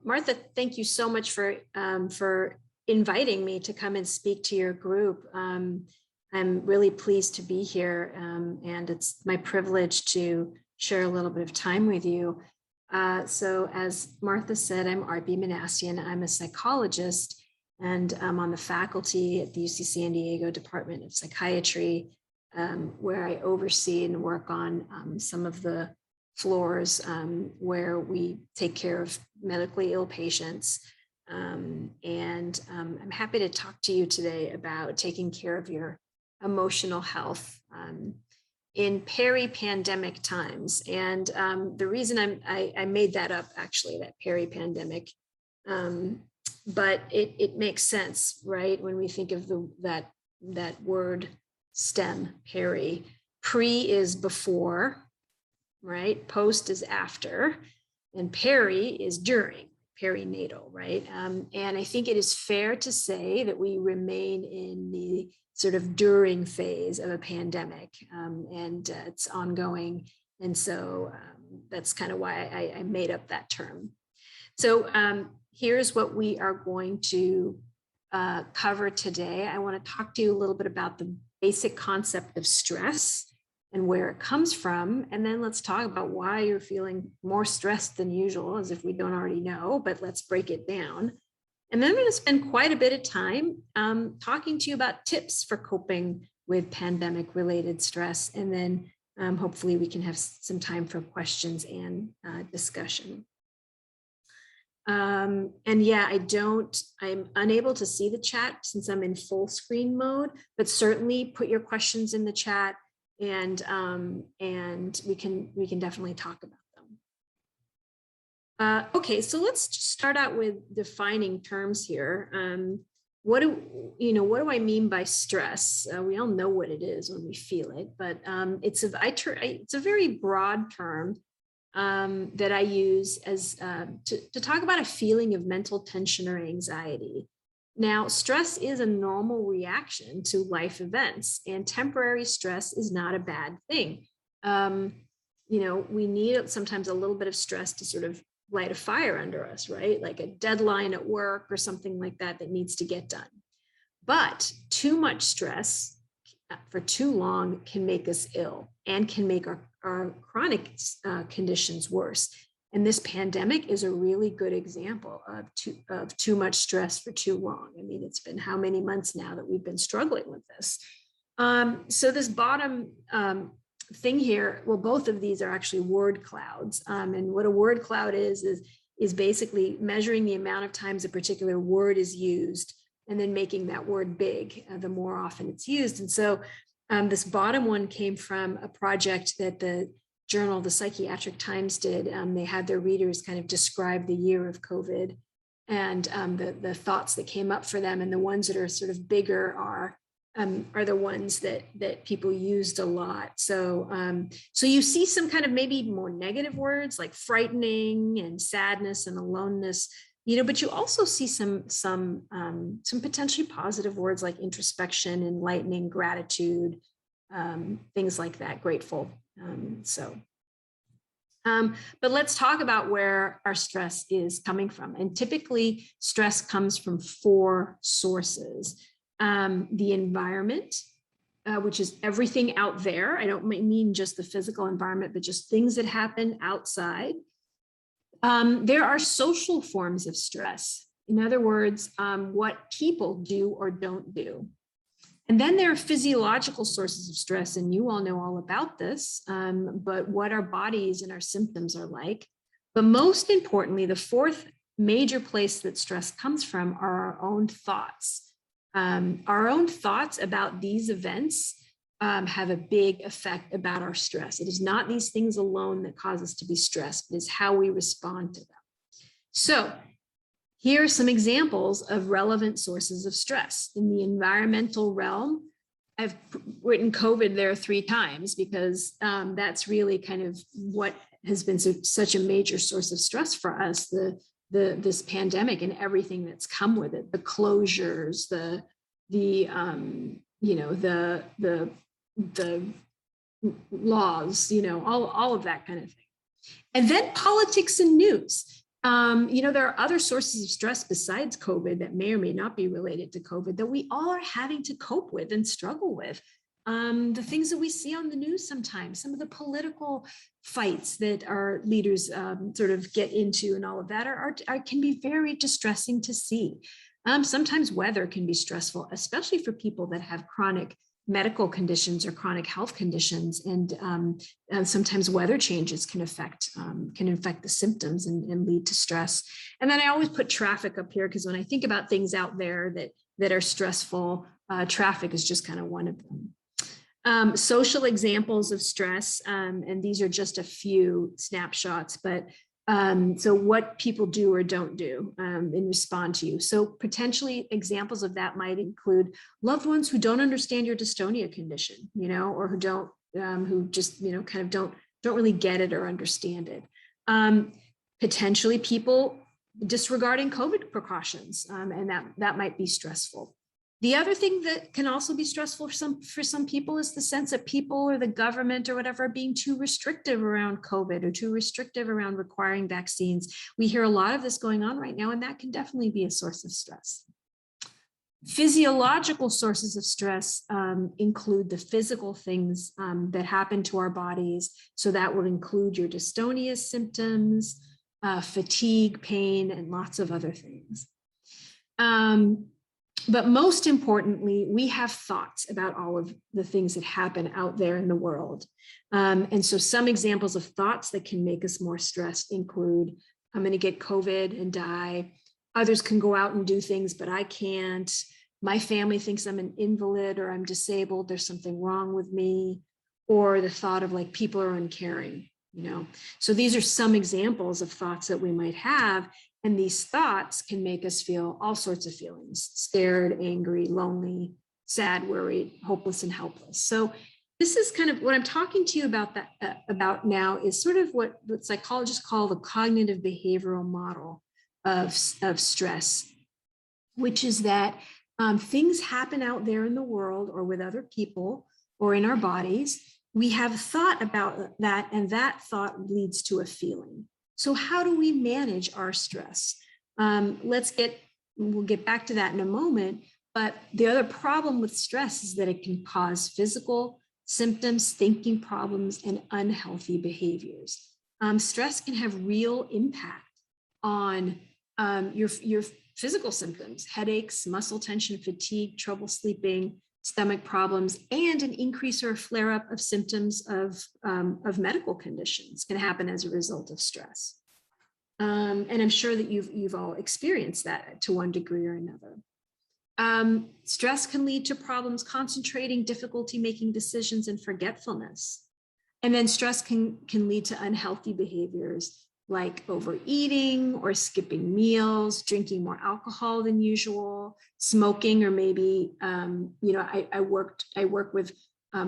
Martha, thank you so much for inviting me to come and speak to your group. I'm really pleased to be here, and it's my privilege to share a little bit of time with you. So as Martha said, I'm ARPI Minassian. I'm a psychologist, and I'm on the faculty at the UC San Diego Department of Psychiatry, where I oversee and work on some of the floors where we take care of medically ill patients. I'm happy to talk to you today about taking care of your emotional health in peri-pandemic times. And the reason I made that up, actually, that peri-pandemic, but it makes sense, right? When we think of that word STEM, peri. Pre is before, right? Post is after, and peri is during, perinatal, right? And I think it is fair to say that we remain in the sort of during phase of a pandemic, and it's ongoing. And so that's kind of why I made up that term. So here's what we are going to cover today. I want to talk to you a little bit about the basic concept of stress and where it comes from. And then let's talk about why you're feeling more stressed than usual, as if we don't already know, but let's break it down. And then I'm going to spend quite a bit of time talking to you about tips for coping with pandemic-related stress. And then hopefully we can have some time for questions and discussion. And yeah, I'm unable to see the chat since I'm in full screen mode, but certainly put your questions in the chat, and we can definitely talk about them. Okay, so let's just start out with defining terms here. What do I mean by stress? We all know what it is when we feel it, but it's a very broad term that I use as to talk about a feeling of mental tension or anxiety. Now, stress is a normal reaction to life events, and temporary stress is not a bad thing. We need sometimes a little bit of stress to sort of light a fire under us, right? Like a deadline at work or something like that needs to get done. But too much stress for too long can make us ill and can make our chronic conditions worse. And this pandemic is a really good example of too much stress for too long. I mean, it's been how many months now that we've been struggling with this. So this bottom thing here, well, both of these are actually word clouds. And what a word cloud is basically measuring the amount of times a particular word is used and then making that word big the more often it's used. And so this bottom one came from a project that the Journal of the Psychiatric Times did. They had their readers kind of describe the year of COVID and the thoughts that came up for them. And the ones that are sort of bigger are the ones that people used a lot. So you see some kind of maybe more negative words like frightening and sadness and aloneness, but you also see some potentially positive words like introspection, enlightening, gratitude, things like that, grateful. But let's talk about where our stress is coming from. And typically stress comes from 4 sources. The environment, which is everything out there. I don't mean just the physical environment, but just things that happen outside. There are social forms of stress. In other words, what people do or don't do. And then there are physiological sources of stress, and you all know all about this, but what our bodies and our symptoms are like. But most importantly, the 4th major place that stress comes from are our own thoughts. Our own thoughts about these events have a big effect about our stress. It is not these things alone that cause us to be stressed, but it's how we respond to them. So here are some examples of relevant sources of stress. In the environmental realm, I've written COVID there 3 times because that's really kind of what has been such a major source of stress for us, this pandemic and everything that's come with it, the closures, the laws, all of that kind of thing. And then politics and news. There are other sources of stress besides COVID that may or may not be related to COVID that we all are having to cope with and struggle with. The things that we see on the news sometimes, some of the political fights that our leaders sort of get into and all of that can be very distressing to see. Sometimes weather can be stressful, especially for people that have chronic medical conditions or chronic health conditions, and sometimes weather changes can affect the symptoms and lead to stress. And then I always put traffic up here because when I think about things out there that are stressful, traffic is just kind of one of them. Social examples of stress, and these are just a few snapshots, but so what people do or don't do and respond to you. So potentially examples of that might include loved ones who don't understand your dystonia condition, or who just, kind of don't really get it or understand it. Potentially people disregarding COVID precautions, and that might be stressful. The other thing that can also be stressful for some people is the sense that people or the government or whatever are being too restrictive around COVID or too restrictive around requiring vaccines. We hear a lot of this going on right now, and that can definitely be a source of stress. Physiological sources of stress include the physical things that happen to our bodies. So that would include your dystonia symptoms, fatigue, pain, and lots of other things. But most importantly, we have thoughts about all of the things that happen out there in the world. And so some examples of thoughts that can make us more stressed include, I'm going to get COVID and die. Others can go out and do things, but I can't. My family thinks I'm an invalid or I'm disabled. There's something wrong with me. Or the thought of like people are uncaring, So these are some examples of thoughts that we might have. And these thoughts can make us feel all sorts of feelings: scared, angry, lonely, sad, worried, hopeless, and helpless. So this is kind of what I'm talking to you about now is sort of what psychologists call the cognitive behavioral model of stress, which is that things happen out there in the world or with other people or in our bodies. We have thought about that, and that thought leads to a feeling. So how do we manage our stress? We'll get back to that in a moment, but the other problem with stress is that it can cause physical symptoms, thinking problems, and unhealthy behaviors. Stress can have real impact on your physical symptoms: headaches, muscle tension, fatigue, trouble sleeping, stomach problems, and an increase or flare-up of symptoms of medical conditions can happen as a result of stress. And I'm sure that you've all experienced that to one degree or another. Stress can lead to problems concentrating, difficulty making decisions, and forgetfulness. And then stress can lead to unhealthy behaviors like overeating or skipping meals, drinking more alcohol than usual, smoking, or maybe, I work with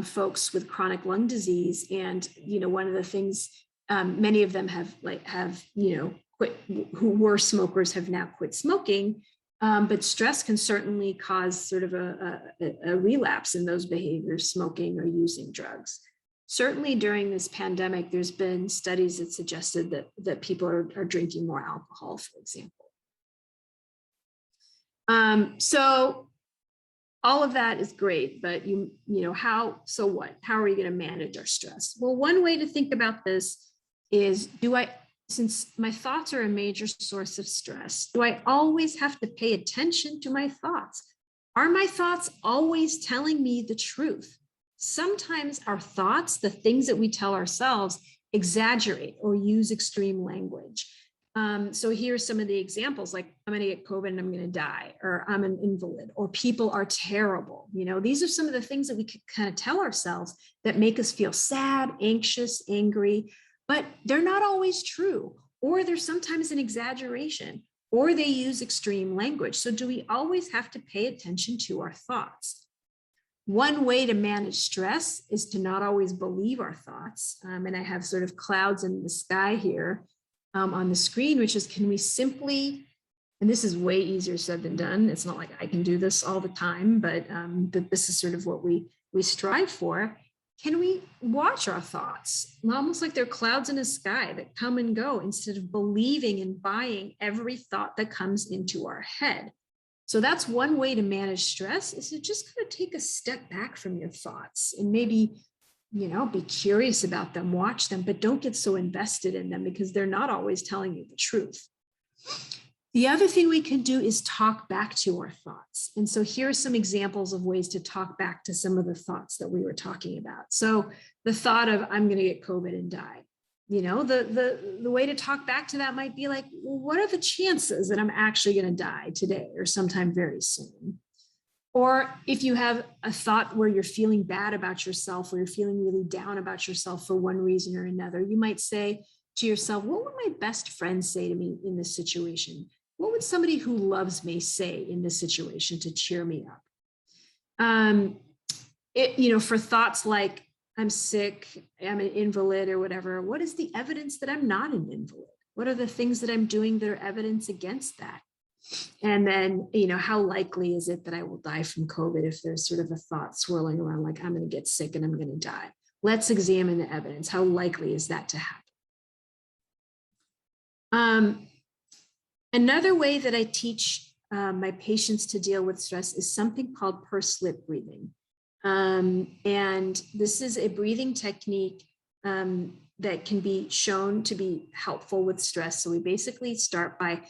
folks with chronic lung disease. And, one of the things, many of them have quit, who were smokers have now quit smoking. But stress can certainly cause sort of a relapse in those behaviors, smoking or using drugs. Certainly during this pandemic, there's been studies that suggested that people are drinking more alcohol, for example. So all of that is great, but so what? How are we going to manage our stress? Well, one way to think about this is, since my thoughts are a major source of stress, do I always have to pay attention to my thoughts? Are my thoughts always telling me the truth? Sometimes our thoughts, the things that we tell ourselves, exaggerate or use extreme language. So here's some of the examples, like I'm going to get COVID and I'm going to die, or I'm an invalid, or people are terrible. These are some of the things that we could kind of tell ourselves that make us feel sad, anxious, angry, but they're not always true, or there's sometimes an exaggeration, or they use extreme language. So do we always have to pay attention to our thoughts? One way to manage stress is to not always believe our thoughts. And I have sort of clouds in the sky here on the screen, which is, can we simply, and this is way easier said than done. It's not like I can do this all the time, but this is sort of what we strive for. can we watch our thoughts, almost like they're clouds in the sky that come and go, instead of believing and buying every thought that comes into our head? So that's one way to manage stress, is to just kind of take a step back from your thoughts and maybe, be curious about them, watch them, but don't get so invested in them, because they're not always telling you the truth. The other thing we can do is talk back to our thoughts. And so here are some examples of ways to talk back to some of the thoughts that we were talking about. So the thought of, I'm going to get COVID and die. The way to talk back to that might be like, well, what are the chances that I'm actually going to die today or sometime very soon? Or if you have a thought where you're feeling bad about yourself, or you're feeling really down about yourself for one reason or another, you might say to yourself, what would my best friend say to me in this situation? What would somebody who loves me say in this situation to cheer me up? For thoughts like, I'm sick, I'm an invalid or whatever, what is the evidence that I'm not an invalid? What are the things that I'm doing that are evidence against that? And then, how likely is it that I will die from COVID if there's sort of a thought swirling around like, I'm going to get sick and I'm going to die? Let's examine the evidence. How likely is that to happen? Another way that I teach my patients to deal with stress is something called pursed lip breathing. And this is a breathing technique that can be shown to be helpful with stress. So we basically start by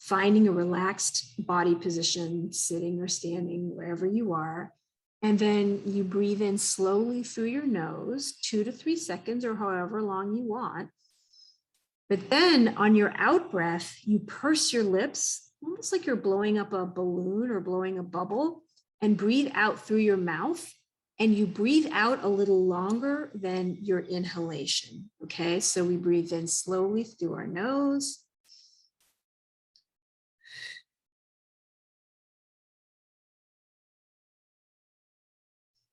finding a relaxed body position, sitting or standing, wherever you are. And then you breathe in slowly through your nose, 2 to 3 seconds or however long you want. But then on your out breath, you purse your lips, almost like you're blowing up a balloon or blowing a bubble, and breathe out through your mouth. And you breathe out a little longer than your inhalation. Okay, so we breathe in slowly through our nose.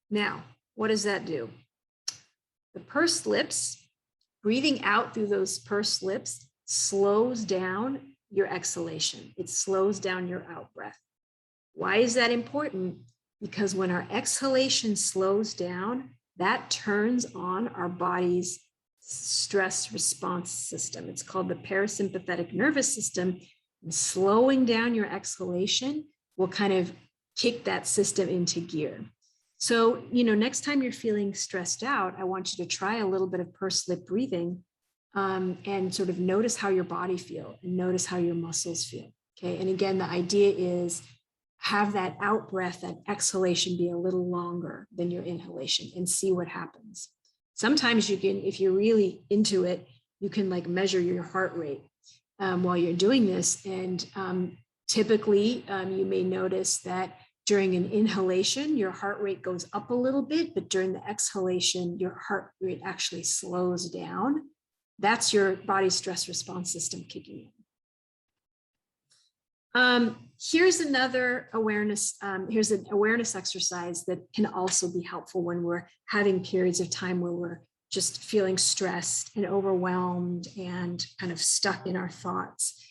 Now, what does that do? The pursed lips, breathing out through those pursed lips, slows down your exhalation. It slows down your out breath. Why is that important? Because when our exhalation slows down, that turns on our body's stress response system. It's called the parasympathetic nervous system. And slowing down your exhalation will kind of kick that system into gear. So, next time you're feeling stressed out, I want you to try a little bit of pursed lip breathing and sort of notice how your body feels and notice how your muscles feel. Okay. And again, the idea is have that out breath, that exhalation be a little longer than your inhalation, and see what happens. Sometimes you can, if you're really into it, you can like measure your heart rate while you're doing this. And typically you may notice that during an inhalation, your heart rate goes up a little bit, but during the exhalation, your heart rate actually slows down. That's your body's stress response system kicking in. Here's another awareness. Here's an awareness exercise that can also be helpful when we're having periods of time where we're just feeling stressed and overwhelmed and kind of stuck in our thoughts.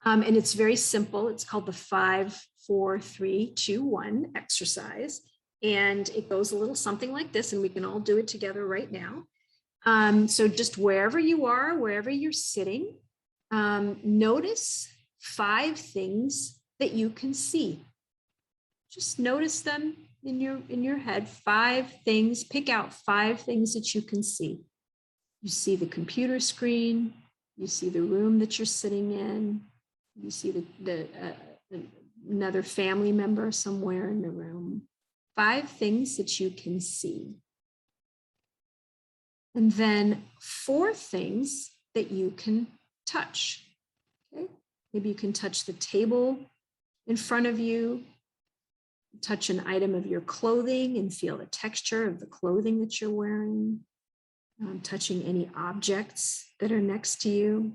And it's very simple. It's called the 5, 4, 3, 2, 1 exercise. And it goes a little something like this, and we can all do it together right now. So just wherever you are, wherever you're sitting, notice 5 things that you can see. Just notice them in your head. 5 things, pick out 5 things that you can see. You see the computer screen, you see the room that you're sitting in, you see another family member somewhere in the room. 5 things that you can see. And then 4 things that you can touch. Okay? Maybe you can touch the table in front of you, touch an item of your clothing and feel the texture of the clothing that you're wearing, touching any objects that are next to you.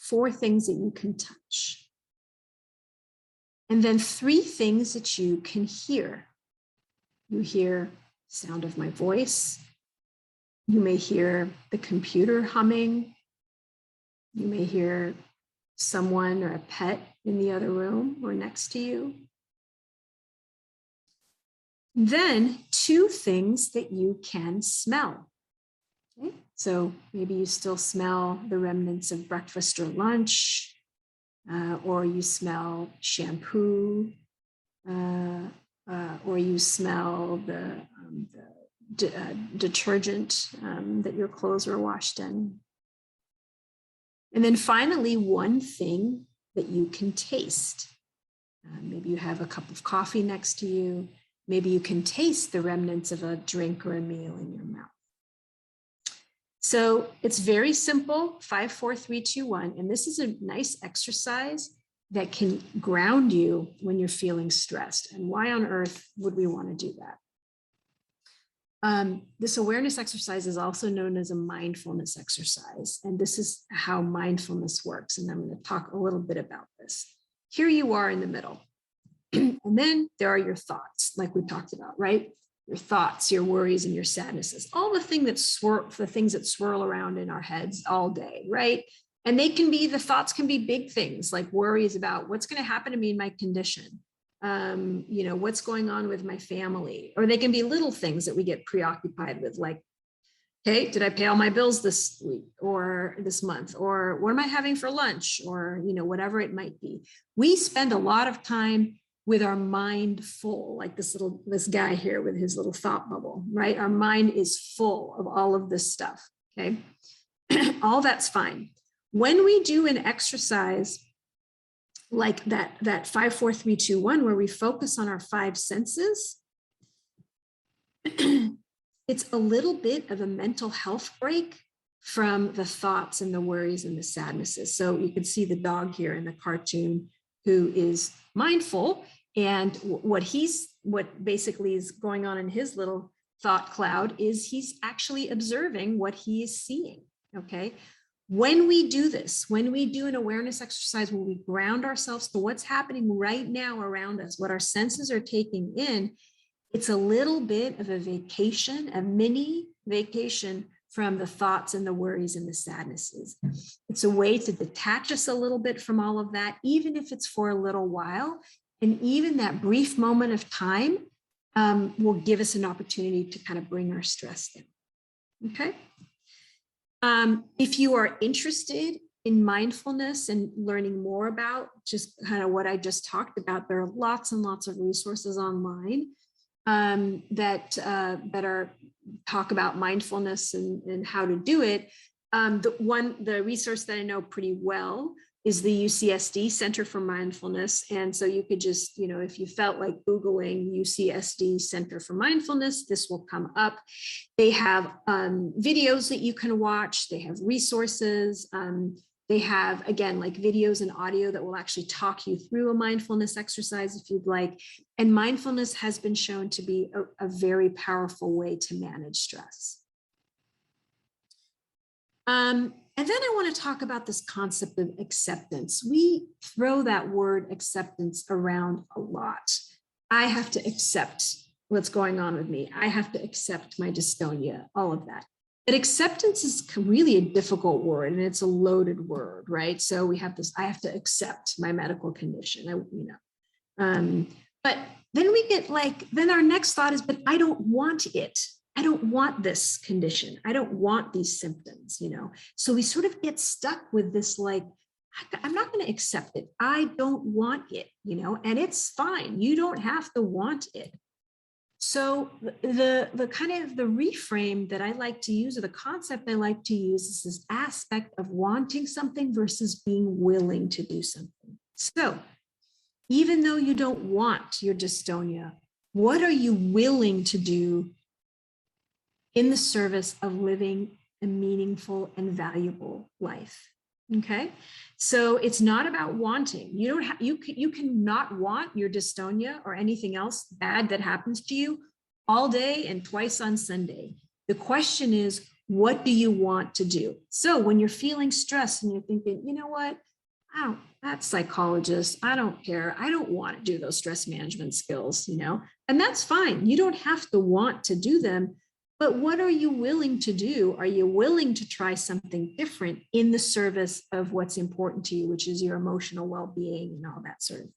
4 things that you can touch. And then 3 things that you can hear. You hear the sound of my voice. You may hear the computer humming. You may hear someone or a pet in the other room or next to you. Then 2 things that you can smell. Okay? So maybe you still smell the remnants of breakfast or lunch, or you smell shampoo, or you smell the detergent that your clothes were washed in. And then finally, 1 thing that you can taste. Maybe you have a cup of coffee next to you. Maybe you can taste the remnants of a drink or a meal in your mouth. So it's very simple, 5, 4, 3, 2, 1. And this is a nice exercise that can ground you when you're feeling stressed. And why on earth would we want to do that? This awareness exercise is also known as a mindfulness exercise. And this is how mindfulness works. And I'm going to talk a little bit about this. Here you are in the middle. And then there are your thoughts, like we talked about, right? Your thoughts, your worries, and your sadnesses, all the things that swirl around in our heads all day, right? And the thoughts can be big things like worries about what's going to happen to me in my condition, what's going on with my family, or they can be little things that we get preoccupied with, like, okay, did I pay all my bills this week or this month, or what am I having for lunch, or whatever it might be. We spend a lot of time with our mind full, like this guy here with his little thought bubble, right? Our mind is full of all of this stuff, okay? All that's fine. When we do an exercise like that 5, 4, 3, 2, 1, where we focus on our 5 senses, it's a little bit of a mental health break from the thoughts and the worries and the sadnesses. So you can see the dog here in the cartoon who is mindful, and what basically is going on in his little thought cloud is he's actually observing what he is seeing, okay? When we do this, when we do an awareness exercise, when we ground ourselves to what's happening right now around us, what our senses are taking in, it's a little bit of a vacation, a mini vacation from the thoughts and the worries and the sadnesses. It's a way to detach us a little bit from all of that, even if it's for a little while. And even that brief moment of time will give us an opportunity to kind of bring our stress down. Okay. If you are interested in mindfulness and learning more about just kind of what I just talked about, there are lots and lots of resources online that talk about mindfulness and how to do it. The resource that I know pretty well is the UCSD Center for Mindfulness. And so you could just, if you felt like Googling UCSD Center for Mindfulness, this will come up. They have videos that you can watch. They have resources. They have, again, like videos and audio that will actually talk you through a mindfulness exercise if you'd like. And mindfulness has been shown to be a very powerful way to manage stress. And then I want to talk about this concept of acceptance. We throw that word acceptance around a lot. I have to accept what's going on with me. I have to accept my dystonia, all of that. But acceptance is really a difficult word, and it's a loaded word, right? So we have this, I have to accept my medical condition, but then we get then our next thought is, but I don't want it. I don't want this condition. I don't want these symptoms, So we sort of get stuck with this, I'm not going to accept it. I don't want it, and it's fine. You don't have to want it. So the kind of the reframe that I like to use, or the concept I like to use, is this aspect of wanting something versus being willing to do something. So even though you don't want your dystonia, what are you willing to do in the service of living a meaningful and valuable life? Okay, so it's not about wanting. You cannot want your dystonia or anything else bad that happens to you all day and twice on Sunday. The question is, what do you want to do? So when you're feeling stressed and you're thinking, you know what, that's psychologist, I don't care. I don't want to do those stress management skills, and that's fine. You don't have to want to do them. But what are you willing to do? Are you willing to try something different in the service of what's important to you, which is your emotional well-being and all that sort of thing?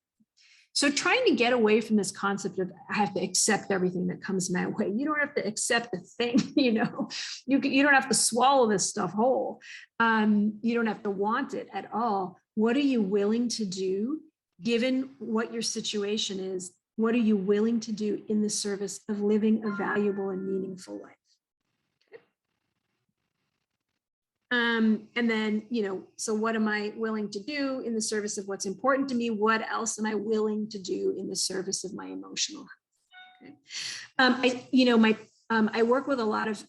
So trying to get away from this concept of I have to accept everything that comes my way. You don't have to accept the thing, you know, you don't have to swallow this stuff whole. You don't have to want it at all. What are you willing to do given what your situation is? What are you willing to do in the service of living a valuable and meaningful life? And then, you know, so what am I willing to do in the service of what's important to me? What else am I willing to do in the service of my emotional health? Okay. I work with a lot of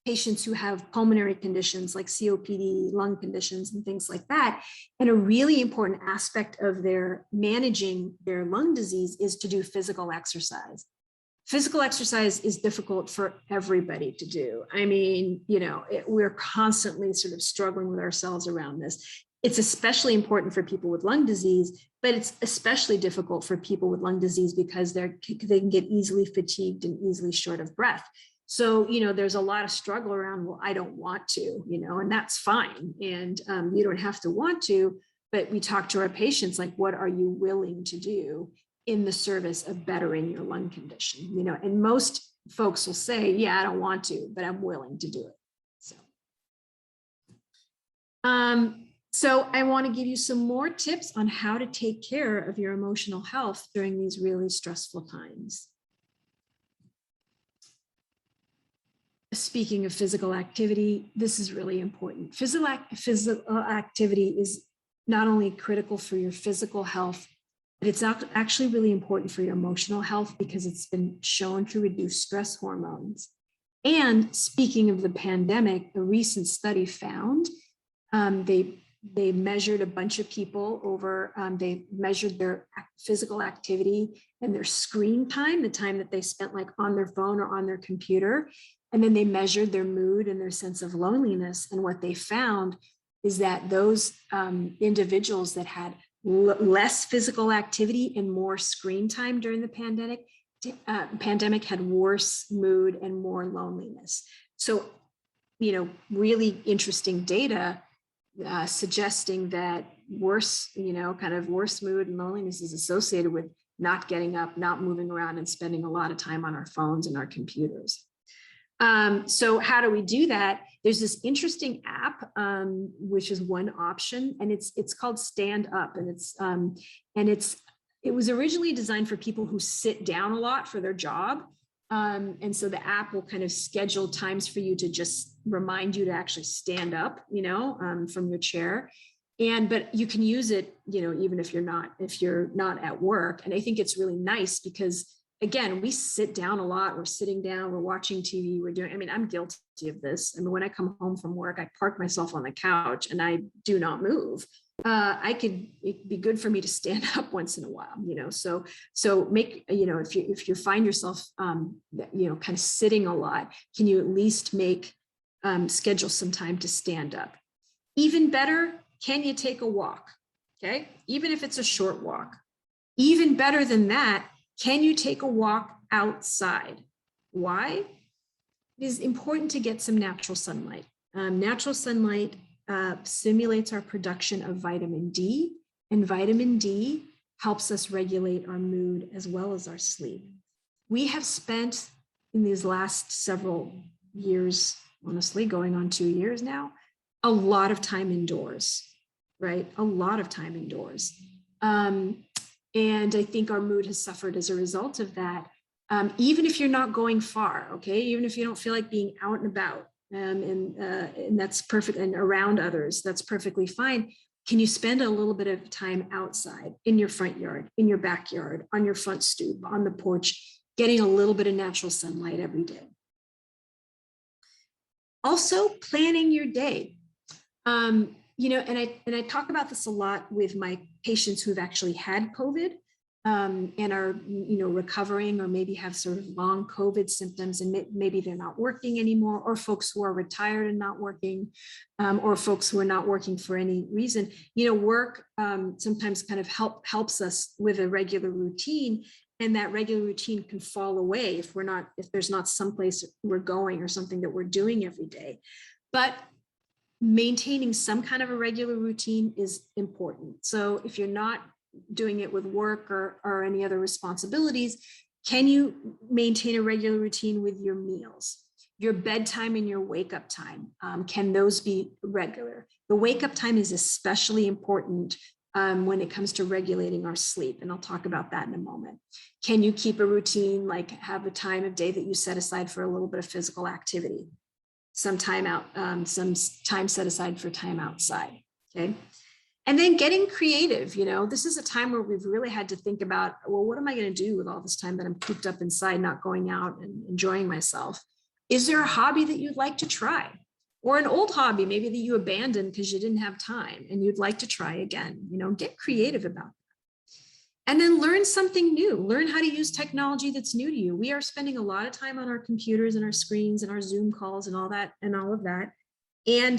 patients who have pulmonary conditions like COPD, lung conditions, and things like that. And a really important aspect of their managing their lung disease is to do physical exercise. Physical exercise is difficult for everybody to do. I mean, you know, we're constantly sort of struggling with ourselves around this. It's especially important for people with lung disease, but it's especially difficult for people with lung disease because they can get easily fatigued and easily short of breath. So, you know, there's a lot of struggle around, well, I don't want to, you know, and that's fine. And you don't have to want to, but we talk to our patients like, what are you willing to do in the service of bettering your lung condition, you know, and most folks will say, yeah, I don't want to, but I'm willing to do it. So I want to give you some more tips on how to take care of your emotional health during these really stressful times. Speaking of physical activity, this is really important. Physical activity is not only critical for your physical health, but it's actually really important for your emotional health because it's been shown to reduce stress hormones. And speaking of the pandemic, a recent study found they measured a bunch of people over, they measured their physical activity and their screen time, the time that they spent like on their phone or on their computer. And then they measured their mood and their sense of loneliness. And what they found is that those individuals that had less physical activity and more screen time during the pandemic had worse mood and more loneliness. So, you know, really interesting data suggesting that worse, you know, kind of worse mood and loneliness is associated with not getting up, not moving around, and spending a lot of time on our phones and our computers. So how do we do that? There's this interesting app, which is one option, and it's called Stand Up, and it was originally designed for people who sit down a lot for their job. And so the app will kind of schedule times for you to just remind you to actually stand up, you know, from your chair. But you can use it, you know, even if you're not at work. And I think it's really nice because, again, we sit down a lot. We're sitting down, we're watching TV, I'm guilty of this. I mean, when I come home from work, I park myself on the couch and I do not move. It'd be good for me to stand up once in a while, you know, so make, you know, if you find yourself, you know, kind of sitting a lot, can you at least schedule some time to stand up? Even better, can you take a walk? Okay. Even if it's a short walk. Even better than that, can you take a walk outside? Why? It is important to get some natural sunlight. Natural sunlight stimulates our production of vitamin D, and vitamin D helps us regulate our mood as well as our sleep. We have spent in these last several years, honestly, going on 2 years now, a lot of time indoors, right? A lot of time indoors. And I think our mood has suffered as a result of that. Even if you're not going far, okay? Even if you don't feel like being out and about, and that's perfect, and around others, that's perfectly fine. Can you spend a little bit of time outside, in your front yard, in your backyard, on your front stoop, on the porch, getting a little bit of natural sunlight every day? Also, planning your day. You know, and I talk about this a lot with my patients who've actually had COVID and are, you know, recovering, or maybe have sort of long COVID symptoms, and maybe they're not working anymore, or folks who are retired and not working, or folks who are not working for any reason. You know, work sometimes kind of helps us with a regular routine, and that regular routine can fall away if there's not someplace we're going or something that we're doing every day. But maintaining some kind of a regular routine is important. So if you're not doing it with work or any other responsibilities, can you maintain a regular routine with your meals? Your bedtime and your wake up time, can those be regular? The wake up time is especially important when it comes to regulating our sleep. And I'll talk about that in a moment. Can you keep a routine, like have a time of day that you set aside for a little bit of physical activity? Some time out, some time set aside for time outside, okay? And then getting creative, this is a time where we've really had to think about, well, what am I going to do with all this time that I'm cooped up inside, not going out and enjoying myself? Is there a hobby that you'd like to try? Or an old hobby, maybe that you abandoned because you didn't have time and you'd like to try again? Get creative about that. And then learn something new. Learn how to use technology that's new to you. We are spending a lot of time on our computers and our screens and our Zoom calls and all that and all of that. And,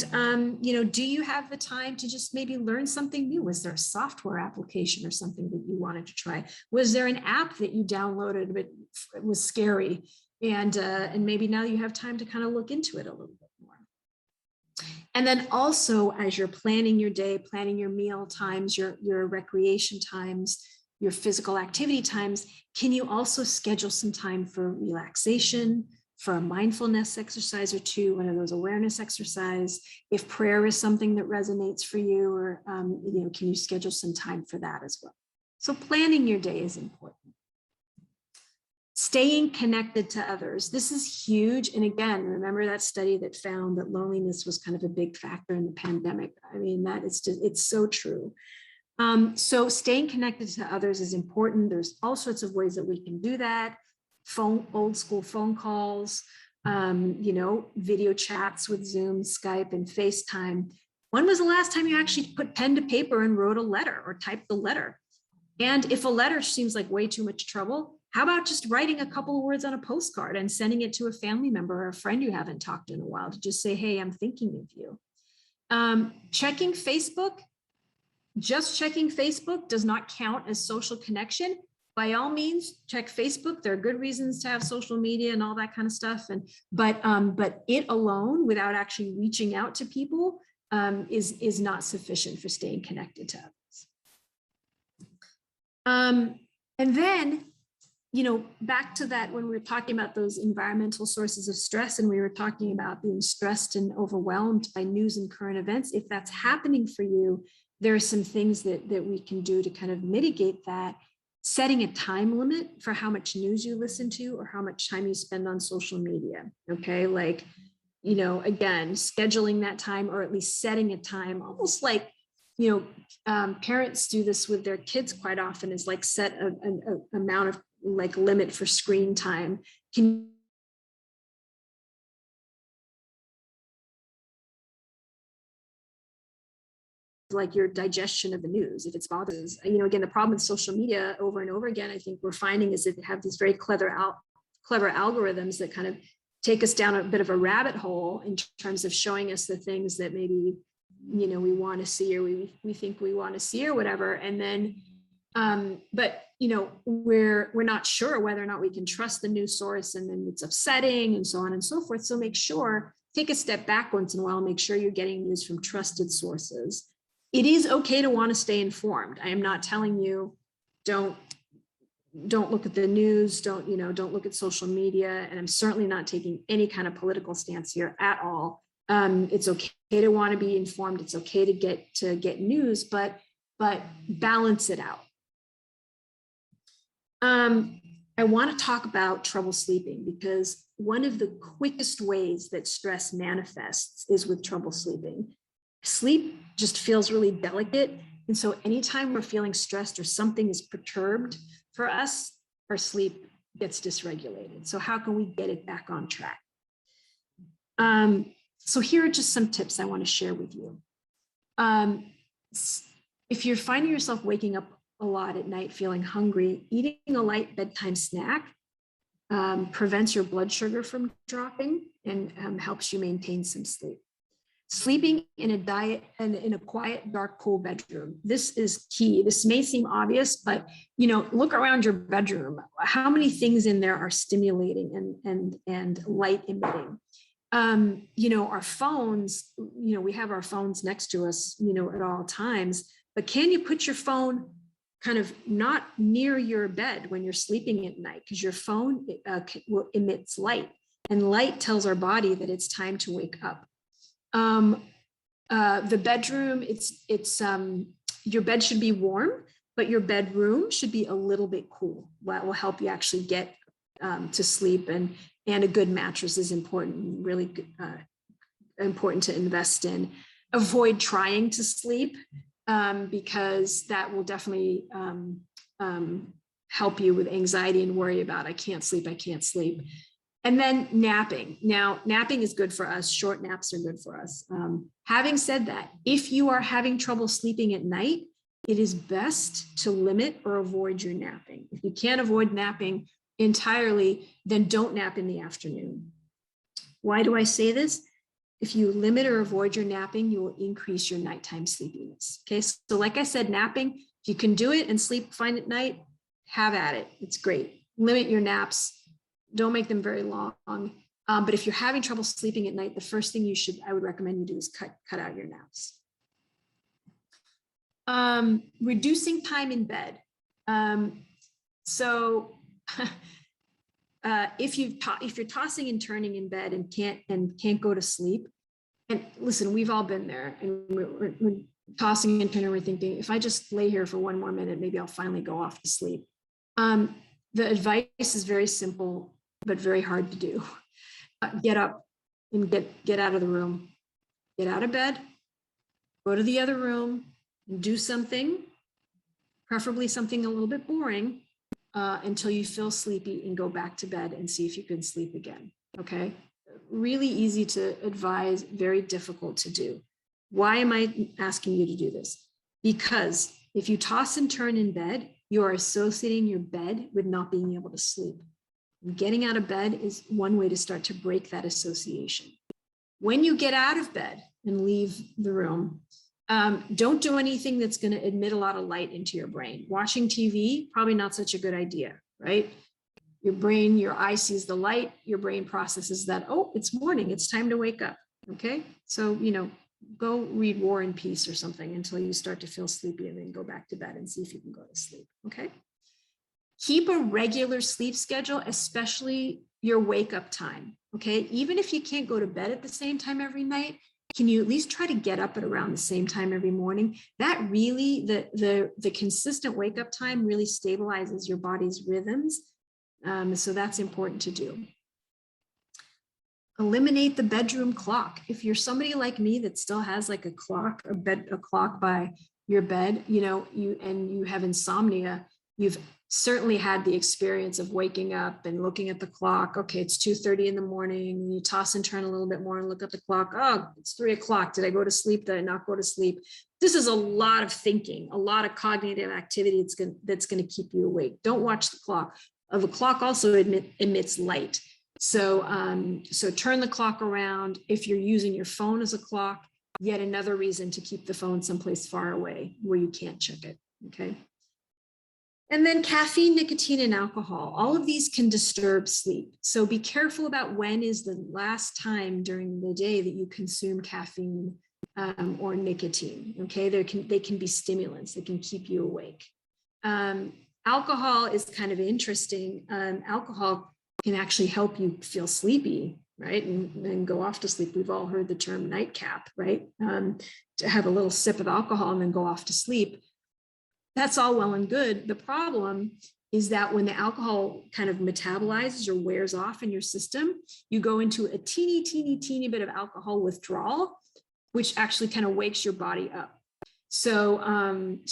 do you have the time to just maybe learn something new? Was there a software application or something that you wanted to try? Was there an app that you downloaded but it was scary? And maybe now you have time to kind of look into it a little bit more. And then also, as you're planning your day, planning your meal times, your recreation times, your physical activity times, can you also schedule some time for relaxation, for a mindfulness exercise or two, one of those awareness exercise? If prayer is something that resonates for you, or can you schedule some time for that as well? So planning your day is important. Staying connected to others. This is huge. And again, remember that study that found that loneliness was kind of a big factor in the pandemic. I mean, it's so true. So staying connected to others is important. There's all sorts of ways that we can do that. Old school phone calls, video chats with Zoom, Skype, and FaceTime. When was the last time you actually put pen to paper and wrote a letter or typed the letter? And if a letter seems like way too much trouble, how about just writing a couple of words on a postcard and sending it to a family member or a friend you haven't talked to in a while to just say, hey, I'm thinking of you. Checking Facebook, just checking Facebook does not count as social connection. By all means, check Facebook. There are good reasons to have social media and all that kind of stuff. But it alone, without actually reaching out to people, is not sufficient for staying connected to others. And then, back to that, when we were talking about those environmental sources of stress, and we were talking about being stressed and overwhelmed by news and current events, if that's happening for you, there are some things that we can do to kind of mitigate that. Setting a time limit for how much news you listen to or how much time you spend on social media. Okay, again, scheduling that time, or at least setting a time, almost like, parents do this with their kids quite often, is like set an amount of limit for screen time. Like your digestion of the news, if it's bothers. Again, the problem with social media over and over again, I think we're finding, is that they have these very clever algorithms that kind of take us down a bit of a rabbit hole in terms of showing us the things that maybe, we want to see, or we think we want to see, or whatever. And then, but we're not sure whether or not we can trust the news source, and then it's upsetting and so on and so forth. So take a step back once in a while, make sure you're getting news from trusted sources. It is okay to want to stay informed. I am not telling you don't look at the news, don't look at social media. And I'm certainly not taking any kind of political stance here at all. It's okay to want to be informed. It's okay to get news, but balance it out. I want to talk about trouble sleeping, because one of the quickest ways that stress manifests is with trouble sleeping. Sleep just feels really delicate. And so anytime we're feeling stressed or something is perturbed for us, our sleep gets dysregulated. So how can we get it back on track? So here are just some tips I want to share with you. If you're finding yourself waking up a lot at night feeling hungry, eating a light bedtime snack prevents your blood sugar from dropping and helps you maintain some sleep. Sleeping in a quiet, dark, cool bedroom. This is key. This may seem obvious, but look around your bedroom. How many things in there are stimulating and light emitting? Our phones, we have our phones next to us, at all times, but can you put your phone kind of not near your bed when you're sleeping at night, because your phone emits light, and light tells our body that it's time to wake up. The bedroom, your bed should be warm, but your bedroom should be a little bit cool. That will help you actually get to sleep, and a good mattress is important, really important to invest in. Avoid trying to sleep, because that will definitely help you with anxiety and worry about, I can't sleep. And then napping. Now, napping is good for us. Short naps are good for us. Having said that, if you are having trouble sleeping at night, it is best to limit or avoid your napping. If you can't avoid napping entirely, then don't nap in the afternoon. Why do I say this? If you limit or avoid your napping, you will increase your nighttime sleepiness. Okay, so like I said, napping, if you can do it and sleep fine at night, have at it. It's great. Limit your naps. Don't make them very long. But if you're having trouble sleeping at night, the first thing I would recommend you do is cut out your naps. Reducing time in bed. If you're tossing and turning in bed and can't go to sleep, and listen, we've all been there, and we're tossing and turning, we're thinking, if I just lay here for one more minute, maybe I'll finally go off to sleep. The advice is very simple, but very hard to do. Get up and get out of the room. Get out of bed, go to the other room, and do something, preferably something a little bit boring, until you feel sleepy, and go back to bed and see if you can sleep again, okay? Really easy to advise, very difficult to do. Why am I asking you to do this? Because if you toss and turn in bed, you are associating your bed with not being able to sleep. Getting out of bed is one way to start to break that association. When you get out of bed and leave the room, don't do anything that's going to emit a lot of light into your brain. Watching TV, probably not such a good idea, right? Your eye sees the light, your brain processes that, oh, it's morning, it's time to wake up, okay? So, go read War and Peace or something until you start to feel sleepy, and then go back to bed and see if you can go to sleep, okay? Keep a regular sleep schedule, especially your wake up time, okay? Even if you can't go to bed at the same time every night, can you at least try to get up at around the same time every morning? That really, the consistent wake up time really stabilizes your body's rhythms. So that's important to do. Eliminate the bedroom clock. If you're somebody like me that still has like a clock by your bed, and you have insomnia, you've certainly had the experience of waking up and looking at the clock. Okay, it's 2:30 in the morning. You toss and turn a little bit more and look at the clock. Oh, it's 3 o'clock. Did I go to sleep? Did I not go to sleep? This is a lot of thinking, a lot of cognitive activity that's going to keep you awake. Don't watch the clock. The clock also emits light. So turn the clock around. If you're using your phone as a clock, yet another reason to keep the phone someplace far away where you can't check it, okay? And then caffeine, nicotine, and alcohol. All of these can disturb sleep. So be careful about when is the last time during the day that you consume caffeine or nicotine, okay? They can be stimulants that can keep you awake. Alcohol is kind of interesting. Alcohol can actually help you feel sleepy, right? And go off to sleep. We've all heard the term nightcap, right? To have a little sip of alcohol and then go off to sleep. That's all well and good. The problem is that when the alcohol kind of metabolizes or wears off in your system, you go into a teeny bit of alcohol withdrawal, which actually kind of wakes your body up. So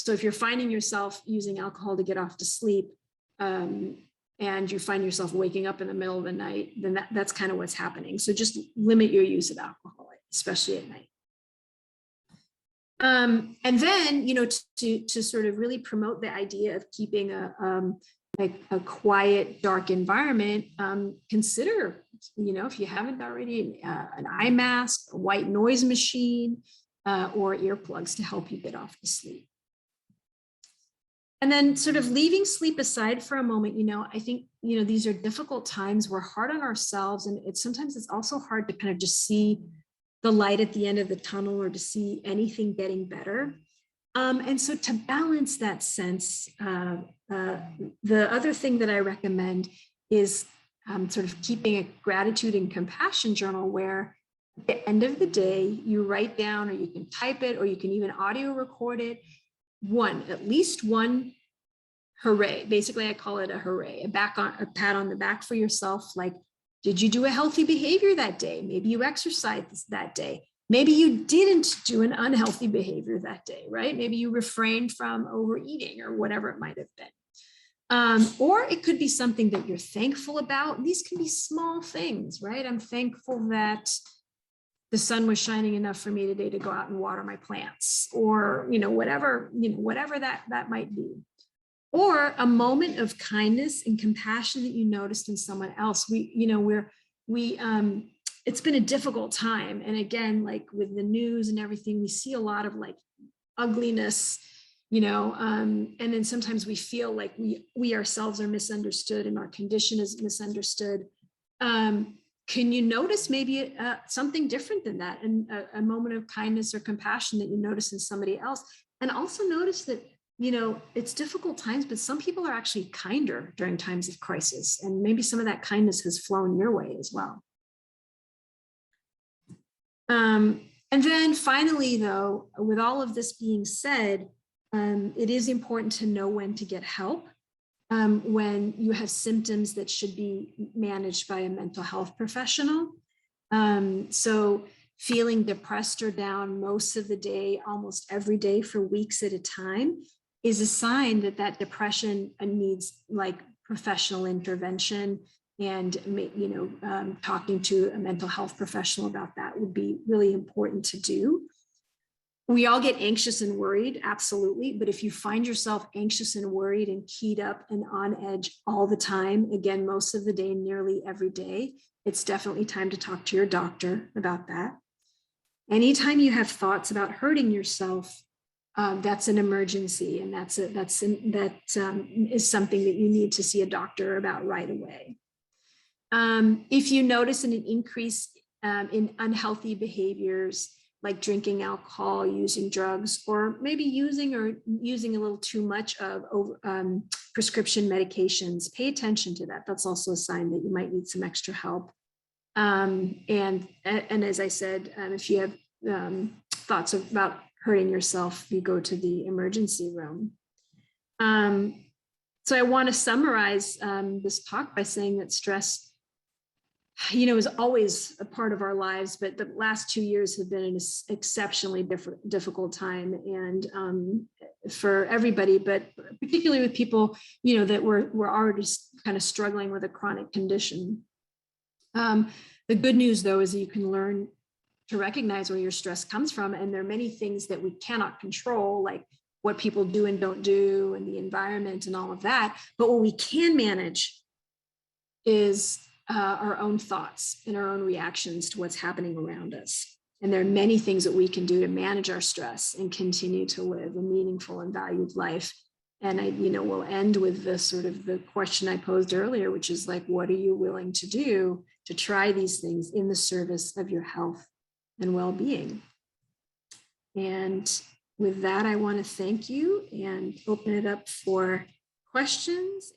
if you're finding yourself using alcohol to get off to sleep, and you find yourself waking up in the middle of the night, then that's kind of what's happening. So just limit your use of alcohol, especially at night. And then, to sort of really promote the idea of keeping a quiet, dark environment, consider, if you haven't already, an eye mask, a white noise machine, or earplugs to help you get off to sleep. And then sort of leaving sleep aside for a moment, I think, these are difficult times. We're hard on ourselves, and sometimes it's also hard to kind of just see the light at the end of the tunnel or to see anything getting better. And so to balance that sense, the other thing that I recommend is sort of keeping a gratitude and compassion journal where at the end of the day, you write down, or you can type it, or you can even audio record it, at least one hooray. Basically, I call it a hooray, a pat on the back for yourself. Like, did you do a healthy behavior that day? Maybe you exercised that day. Maybe you didn't do an unhealthy behavior that day, right? Maybe you refrained from overeating or whatever it might have been. Or it could be something that you're thankful about. These can be small things, right? I'm thankful that the sun was shining enough for me today to go out and water my plants, or, whatever that might be. Or a moment of kindness and compassion that you noticed in someone else. It's been a difficult time. And again, like with the news and everything, we see a lot of like ugliness, and then sometimes we feel like we ourselves are misunderstood and our condition is misunderstood. Can you notice maybe something different than that, and a moment of kindness or compassion that you notice in somebody else? And also notice that, it's difficult times, but some people are actually kinder during times of crisis. And maybe some of that kindness has flown your way as well. And then finally, though, with all of this being said, it is important to know when to get help when you have symptoms that should be managed by a mental health professional. So feeling depressed or down most of the day, almost every day for weeks at a time, is a sign that depression needs like professional intervention. And talking to a mental health professional about that would be really important to do. We all get anxious and worried, absolutely. But if you find yourself anxious and worried and keyed up and on edge all the time, again, most of the day, nearly every day, it's definitely time to talk to your doctor about that. Anytime you have thoughts about hurting yourself, that's an emergency, and that is something that you need to see a doctor about right away. If you notice an increase in unhealthy behaviors, like drinking alcohol, using drugs, or maybe using a little too much of prescription medications, pay attention to that. That's also a sign that you might need some extra help. And as I said, if you have thoughts about hurting yourself, you go to the emergency room. So I want to summarize this talk by saying that stress, is always a part of our lives, but the last 2 years have been an exceptionally difficult time, and for everybody, but particularly with people, that were already kind of struggling with a chronic condition. The good news, though, is that you can learn to recognize where your stress comes from, and there are many things that we cannot control, like what people do and don't do, and the environment and all of that. But what we can manage is our own thoughts and our own reactions to what's happening around us. And there are many things that we can do to manage our stress and continue to live a meaningful and valued life. And we'll end with the question I posed earlier, which is like, what are you willing to do to try these things in the service of your health and well-being? And with that, I want to thank you and open it up for questions.